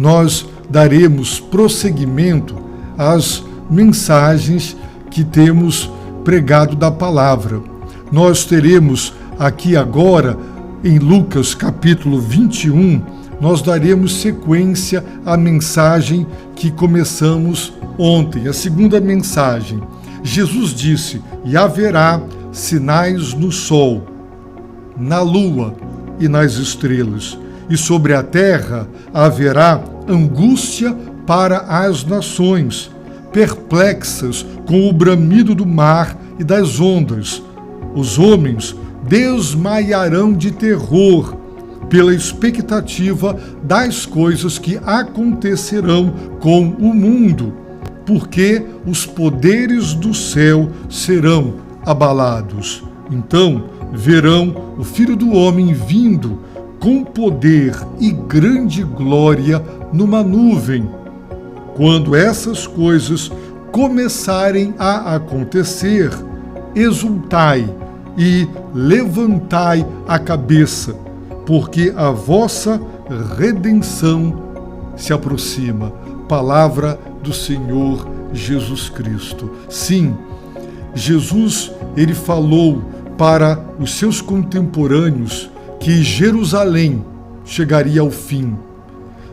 nós daremos prosseguimento às mensagens que temos pregado da palavra. Nós teremos aqui agora, em Lucas capítulo 21, nós daremos sequência à mensagem que começamos ontem, a segunda mensagem. Jesus disse: e haverá sinais no sol, na lua e nas estrelas, e sobre a terra haverá angústia para as nações, perplexas com o bramido do mar e das ondas. Os homens desmaiarão de terror pela expectativa das coisas que acontecerão com o mundo, porque os poderes do céu serão abalados. Então verão o Filho do Homem vindo com poder e grande glória numa nuvem. Quando essas coisas começarem a acontecer, exultai e levantai a cabeça, porque a vossa redenção se aproxima. Palavra do Senhor Jesus Cristo. Sim, Jesus, ele falou para os seus contemporâneos que Jerusalém chegaria ao fim.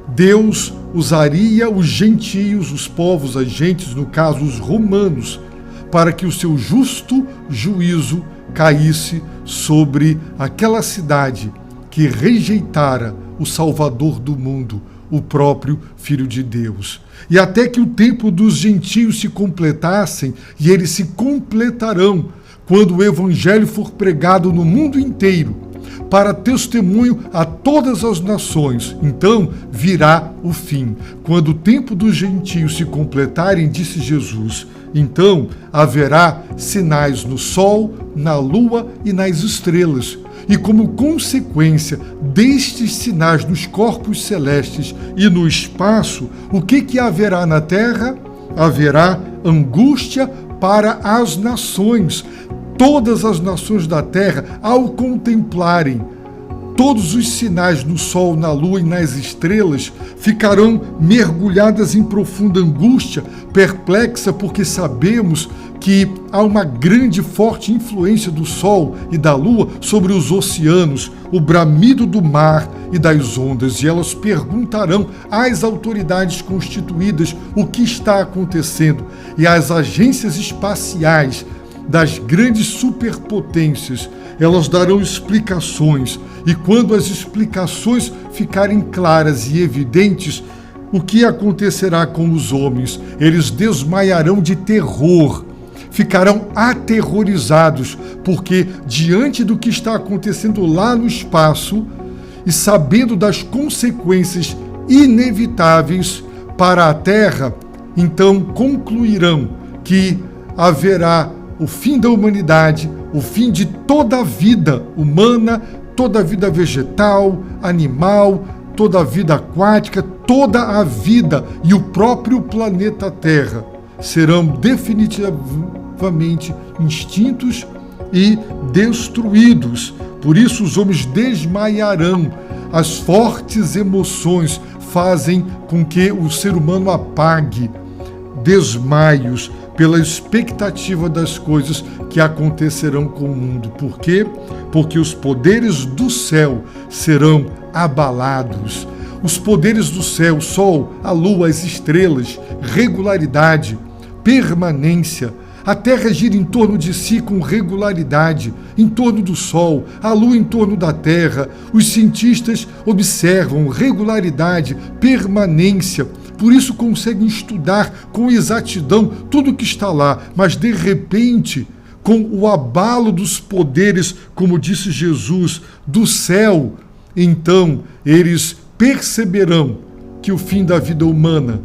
Deus usaria os gentios, os povos, as gentes, no caso os romanos, para que o seu justo juízo caísse sobre aquela cidade que rejeitara o Salvador do mundo, o próprio Filho de Deus. E até que o tempo dos gentios se completassem, e eles se completarão quando o Evangelho for pregado no mundo inteiro, para testemunho a todas as nações. Então virá o fim. Quando o tempo dos gentios se completarem, disse Jesus, então haverá sinais no sol, na lua e nas estrelas. E como consequência destes sinais nos corpos celestes e no espaço, o que haverá na terra? Haverá angústia para as nações. Todas as nações da terra, ao contemplarem todos os sinais no sol, na lua e nas estrelas, ficarão mergulhadas em profunda angústia, perplexa, porque sabemos que há uma grande, forte influência do sol e da lua sobre os oceanos, o bramido do mar e das ondas, e elas perguntarão às autoridades constituídas o que está acontecendo, e às agências espaciais das grandes superpotências, elas darão explicações, e quando as explicações ficarem claras e evidentes, o que acontecerá com os homens? Eles desmaiarão de terror, ficarão aterrorizados, porque diante do que está acontecendo lá no espaço e sabendo das consequências inevitáveis para a Terra, então concluirão que haverá o fim da humanidade, o fim de toda a vida humana, toda a vida vegetal, animal, toda a vida aquática, toda a vida e o próprio planeta Terra serão definitivamente extintos e destruídos. Por isso os homens desmaiarão. As fortes emoções fazem com que o ser humano apague. Desmaios pela expectativa das coisas que acontecerão com o mundo. Por quê? Porque os poderes do céu serão abalados. Os poderes do céu, o sol, a lua, as estrelas, regularidade, permanência. A Terra gira em torno de si com regularidade, em torno do Sol, a Lua em torno da Terra. Os cientistas observam regularidade, permanência, por isso conseguem estudar com exatidão tudo que está lá, mas de repente, com o abalo dos poderes, como disse Jesus, do céu, então eles perceberão que o fim da vida humana,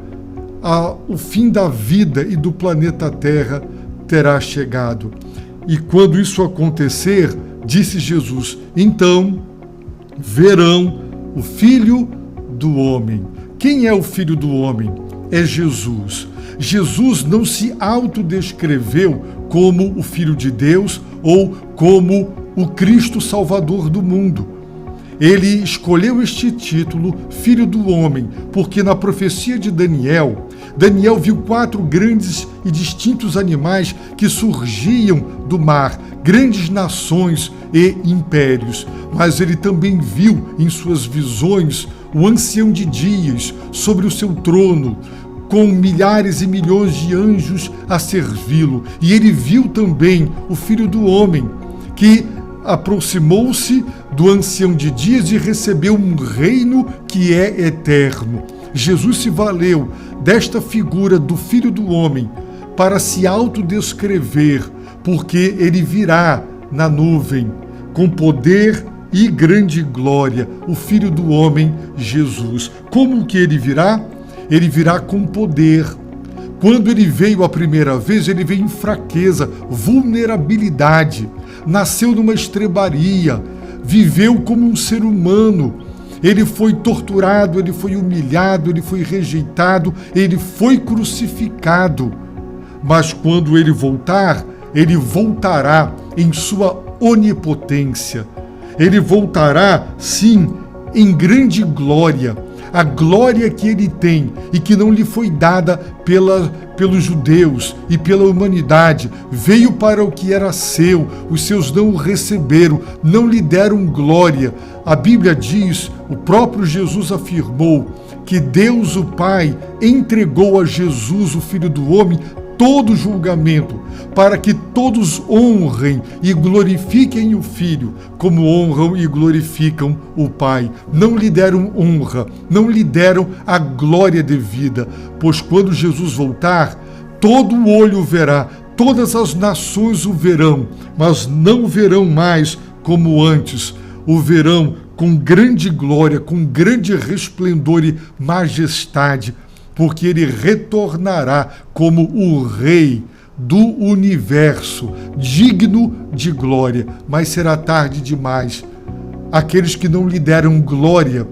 o fim da vida e do planeta Terra terá chegado. E quando isso acontecer, disse Jesus, então verão o Filho do Homem. Quem é o Filho do Homem? É Jesus. Jesus não se autodescreveu como o Filho de Deus ou como o Cristo Salvador do mundo. Ele escolheu este título, Filho do Homem, porque na profecia de Daniel viu 4 grandes e distintos animais que surgiam do mar, grandes nações e impérios. Mas ele também viu em suas visões o ancião de dias sobre o seu trono, com milhares e milhões de anjos a servi-lo. E ele viu também o Filho do Homem, que aproximou-se do ancião de dias e recebeu um reino que é eterno. Jesus se valeu desta figura do Filho do Homem para se autodescrever, porque ele virá na nuvem com poder e grande glória, o Filho do Homem, Jesus. Como que ele virá? Ele virá com poder. Quando ele veio a primeira vez, ele veio em fraqueza, vulnerabilidade. Nasceu numa estrebaria, viveu como um ser humano. Ele foi torturado, ele foi humilhado, ele foi rejeitado, ele foi crucificado. Mas quando ele voltar, ele voltará em sua onipotência. Ele voltará, sim, em grande glória. A glória que ele tem e que não lhe foi dada pelos judeus e pela humanidade. Veio para o que era seu, os seus não o receberam, não lhe deram glória. A Bíblia diz, o próprio Jesus afirmou, que Deus o Pai entregou a Jesus, o Filho do Homem, todo julgamento, para que todos honrem e glorifiquem o Filho, como honram e glorificam o Pai. Não lhe deram honra, não lhe deram a glória devida, pois quando Jesus voltar, todo o olho o verá, todas as nações o verão, mas não o verão mais como antes, o verão com grande glória, com grande resplendor e majestade, porque ele retornará como o Rei do universo, digno de glória. Mas será tarde demais. Aqueles que não lhe deram glória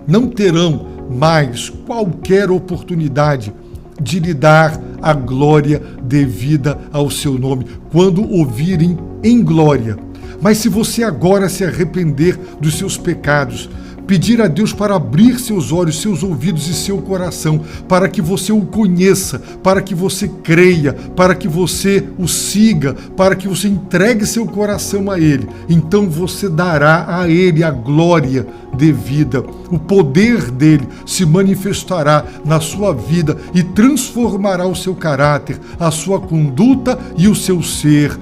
não terão mais qualquer oportunidade de lhe dar a glória devida ao seu nome, quando o virem em glória. Mas se você agora se arrepender dos seus pecados, pedir a Deus para abrir seus olhos, seus ouvidos e seu coração, para que você o conheça, para que você creia, para que você o siga, para que você entregue seu coração a Ele, então você dará a Ele a glória devida. O poder dele se manifestará na sua vida e transformará o seu caráter, a sua conduta e o seu ser.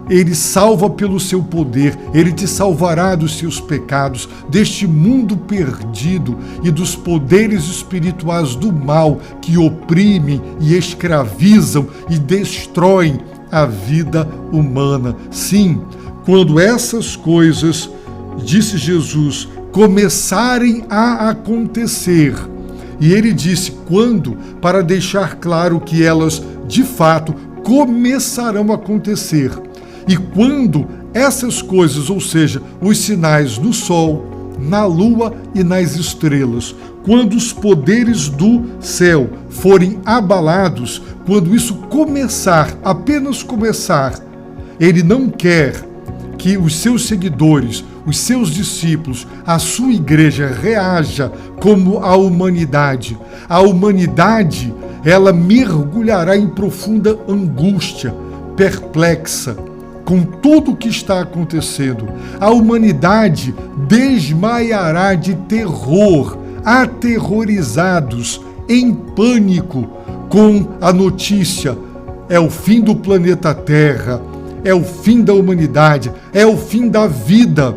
Ele salva pelo seu poder, ele te salvará dos seus pecados, deste mundo perdido e dos poderes espirituais do mal que oprimem e escravizam e destroem a vida humana. Sim, quando essas coisas, disse Jesus, começarem a acontecer, e ele disse quando, para deixar claro que elas, de fato, começarão a acontecer. E quando essas coisas, ou seja, os sinais no sol, na lua e nas estrelas, quando os poderes do céu forem abalados, quando isso começar, apenas começar, ele não quer que os seus seguidores, os seus discípulos, a sua igreja reaja como a humanidade. A humanidade, ela mergulhará em profunda angústia, perplexa, com tudo o que está acontecendo. A humanidade desmaiará de terror, aterrorizados, em pânico, com a notícia: é o fim do planeta Terra, é o fim da humanidade, é o fim da vida.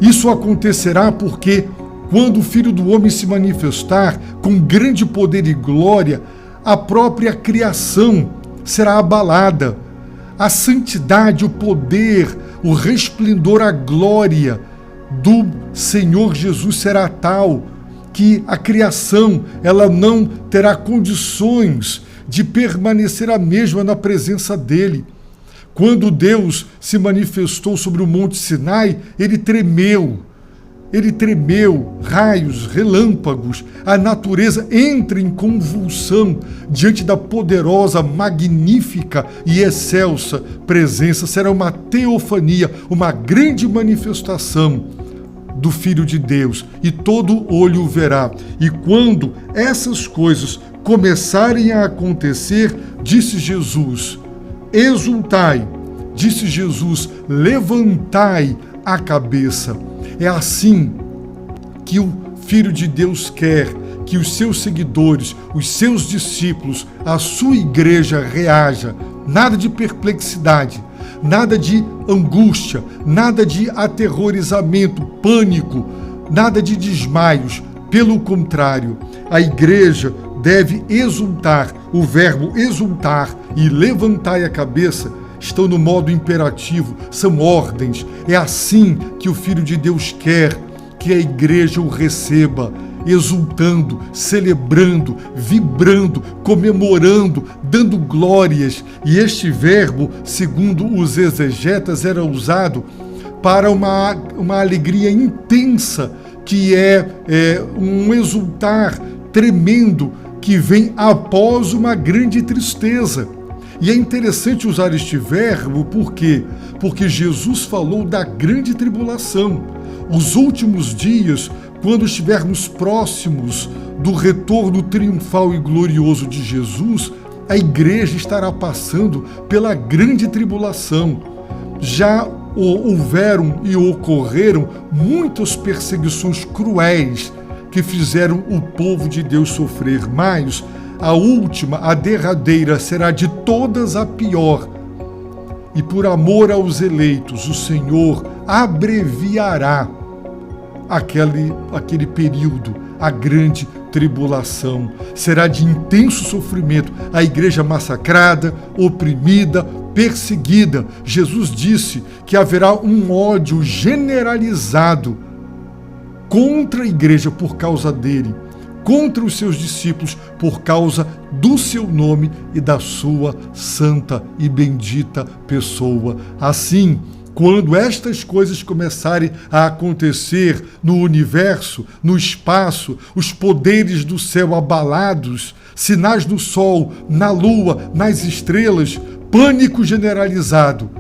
Isso acontecerá porque, quando o Filho do Homem se manifestar com grande poder e glória, a própria criação será abalada. A santidade, o poder, o resplendor, a glória do Senhor Jesus será tal que a criação ela não terá condições de permanecer a mesma na presença dele. Quando Deus se manifestou sobre o Monte Sinai, ele tremeu, raios, relâmpagos, a natureza entra em convulsão diante da poderosa, magnífica e excelsa presença. Será uma teofania, uma grande manifestação do Filho de Deus, e todo olho o verá. E quando essas coisas começarem a acontecer, disse Jesus, exultai, disse Jesus, levantai a cabeça. É assim que o Filho de Deus quer que os seus seguidores, os seus discípulos, a sua igreja reaja. Nada de perplexidade, nada de angústia, nada de aterrorizamento, pânico, nada de desmaios. Pelo contrário, a igreja deve exultar. O verbo exultar e levantar a cabeça estão no modo imperativo, são ordens. É assim que o Filho de Deus quer que a igreja o receba, exultando, celebrando, vibrando, comemorando, dando glórias. E este verbo, segundo os exegetas, era usado para uma alegria intensa, que é um exultar tremendo que vem após uma grande tristeza. E é interessante usar este verbo, por quê? Porque Jesus falou da grande tribulação. Os últimos dias, quando estivermos próximos do retorno triunfal e glorioso de Jesus, a igreja estará passando pela grande tribulação. Já houveram e ocorreram muitas perseguições cruéis que fizeram o povo de Deus sofrer, mas a última, a derradeira, será de todas a pior. E por amor aos eleitos, o Senhor abreviará aquele período, a grande tribulação. Será de intenso sofrimento, a igreja massacrada, oprimida, perseguida. Jesus disse que haverá um ódio generalizado contra a igreja por causa dele, contra os seus discípulos por causa do seu nome e da sua santa e bendita pessoa. Assim, quando estas coisas começarem a acontecer no universo, no espaço, os poderes do céu abalados, sinais no sol, na lua, nas estrelas, pânico generalizado,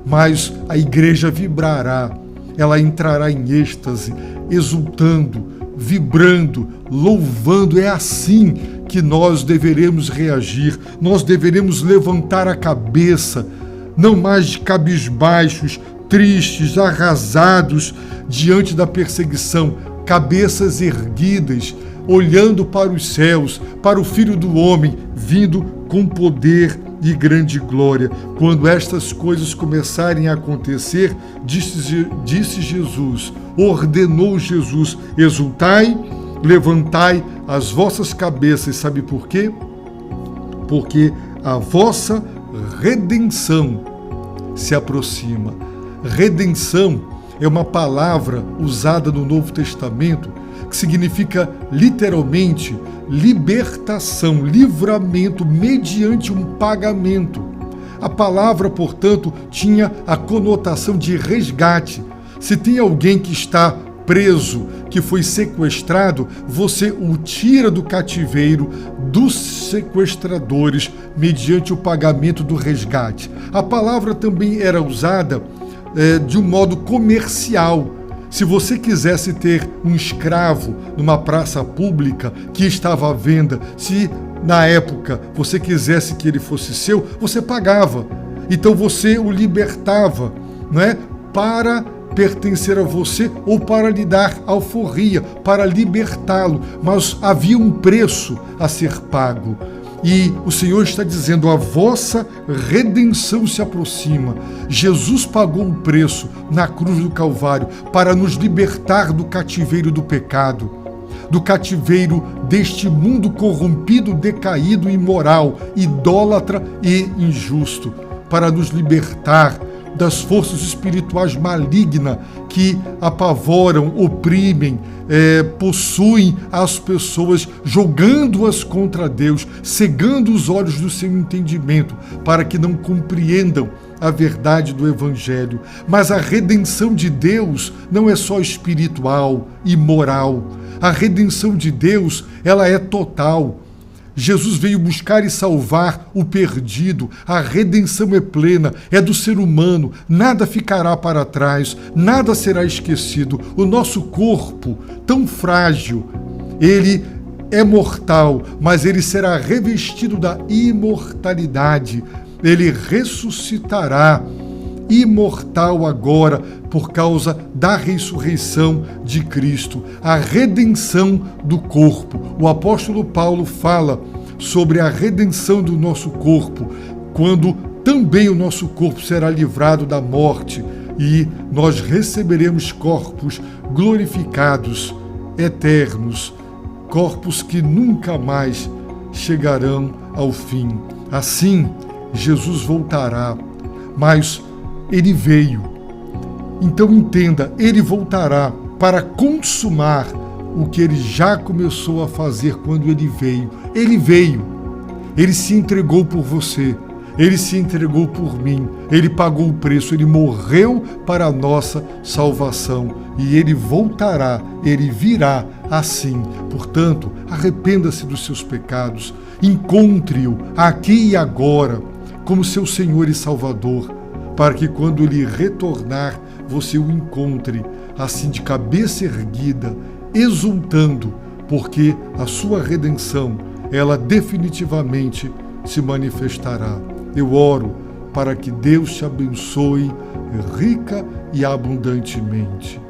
mas a igreja vibrará, ela entrará em êxtase, exultando, vibrando, louvando. É assim que nós deveremos reagir, nós deveremos levantar a cabeça, não mais de cabisbaixos, tristes, arrasados diante da perseguição, cabeças erguidas, olhando para os céus, para o Filho do Homem, vindo com poder e grande glória. Quando estas coisas começarem a acontecer, disse Jesus, ordenou Jesus, exultai, levantai as vossas cabeças. Sabe por quê? Porque a vossa redenção se aproxima. Redenção é uma palavra usada no Novo Testamento que significa literalmente libertação, livramento mediante um pagamento. A palavra, portanto, tinha a conotação de resgate. Se tem alguém que está preso, que foi sequestrado, você o tira do cativeiro dos sequestradores mediante o pagamento do resgate. A palavra também era usada de um modo comercial. Se você quisesse ter um escravo numa praça pública que estava à venda, se na época você quisesse que ele fosse seu, você pagava. Então você o libertava, não é? Para pertencer a você ou para lhe dar alforria, para libertá-lo. Mas havia um preço a ser pago. E o Senhor está dizendo, a vossa redenção se aproxima. Jesus pagou um preço na cruz do Calvário para nos libertar do cativeiro do pecado, do cativeiro deste mundo corrompido, decaído, imoral, idólatra e injusto, para nos libertar das forças espirituais malignas que apavoram, oprimem, possuem as pessoas, jogando-as contra Deus, cegando os olhos do seu entendimento, para que não compreendam a verdade do Evangelho. Mas a redenção de Deus não é só espiritual e moral. A redenção de Deus, ela é total. Jesus veio buscar e salvar o perdido. A redenção é plena, é do ser humano. Nada ficará para trás, nada será esquecido. O nosso corpo, tão frágil, ele é mortal, mas ele será revestido da imortalidade. Ele ressuscitará, imortal agora, por causa da ressurreição de Cristo, a redenção do corpo. O apóstolo Paulo fala sobre a redenção do nosso corpo, quando também o nosso corpo será livrado da morte e nós receberemos corpos glorificados, eternos, corpos que nunca mais chegarão ao fim. Assim, Jesus voltará, mas ele veio. Então entenda, ele voltará para consumar o que ele já começou a fazer quando ele veio. Ele veio, ele se entregou por você, ele se entregou por mim, ele pagou o preço, ele morreu para a nossa salvação e ele voltará, ele virá assim. Portanto, arrependa-se dos seus pecados, encontre-o aqui e agora como seu Senhor e Salvador, para que quando ele retornar, você o encontre assim de cabeça erguida, exultando, porque a sua redenção, ela definitivamente se manifestará. Eu oro para que Deus te abençoe rica e abundantemente.